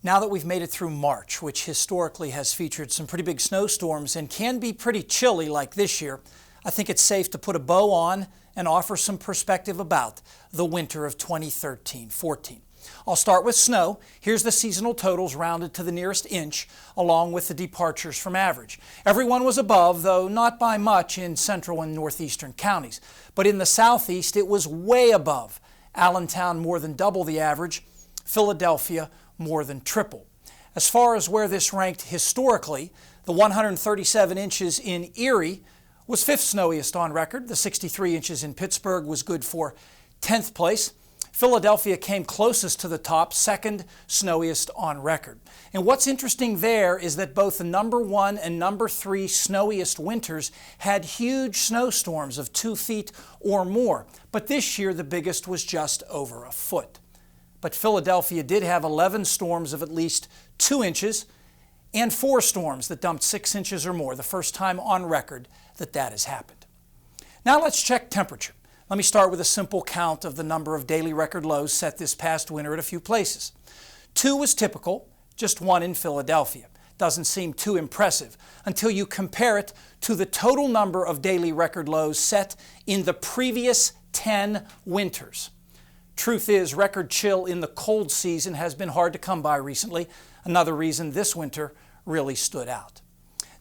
Now that we've made it through March, which historically has featured some pretty big snowstorms and can be pretty chilly like this year, I think it's safe to put a bow on and offer some perspective about the winter of 2013-14. I'll start with snow. Here's the seasonal totals rounded to the nearest inch, along with the departures from average. Everyone was above, though not by much in central and northeastern counties. But in the southeast, it was way above. Allentown more than double the average, Philadelphia more than triple. As far as where this ranked historically, the 137 inches in Erie was 5th snowiest on record. The 63 inches in Pittsburgh was good for 10th place. Philadelphia came closest to the top, 2nd snowiest on record. And what's interesting there is that both the number 1 and number 3 snowiest winters had huge snowstorms of 2 feet or more. But this year, the biggest was just over a foot. But Philadelphia did have 11 storms of at least 2 inches and 4 storms that dumped 6 inches or more, the first time on record that has happened. Now let's check temperature. Let me start with a simple count of the number of daily record lows set this past winter at a few places. 2 was typical, just 1 in Philadelphia. Doesn't seem too impressive until you compare it to the total number of daily record lows set in the previous 10 winters. Truth is, record chill in the cold season has been hard to come by recently, another reason this winter really stood out.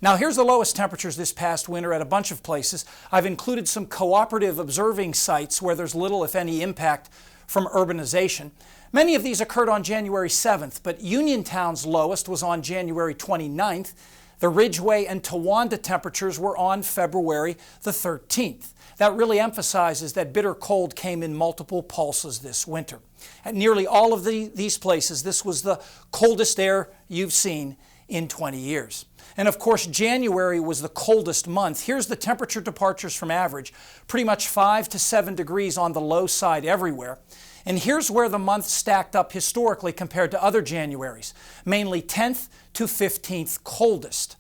Now here's the lowest temperatures this past winter at a bunch of places. I've included some cooperative observing sites where there's little, if any, impact from urbanization. Many of these occurred on January 7th, but Uniontown's lowest was on January 29th. The Ridgeway and Towanda temperatures were on February the 13th. That really emphasizes that bitter cold came in multiple pulses this winter. At nearly all of these places, this was the coldest air you've seen in 20 years. And of course, January was the coldest month. Here's the temperature departures from average, pretty much 5 to 7 degrees on the low side everywhere. And here's where the month stacked up historically compared to other Januaries, mainly 10th to 15th coldest.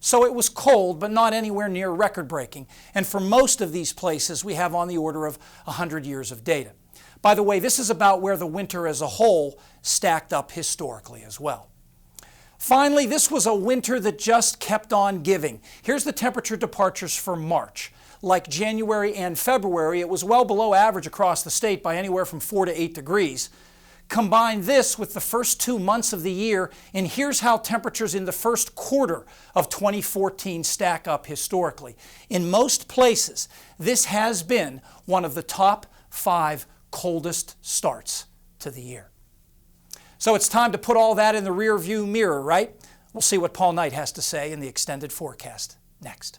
So it was cold, but not anywhere near record-breaking. And for most of these places, we have on the order of 100 years of data. By the way, this is about where the winter as a whole stacked up historically as well. Finally, this was a winter that just kept on giving. Here's the temperature departures for March. Like January and February, it was well below average across the state by anywhere from 4 to 8 degrees. Combine this with the first 2 months of the year, and here's how temperatures in the first quarter of 2014 stack up historically. In most places, this has been one of the top 5 coldest starts to the year. So it's time to put all that in the rear view mirror, right? We'll see what Paul Knight has to say in the extended forecast next.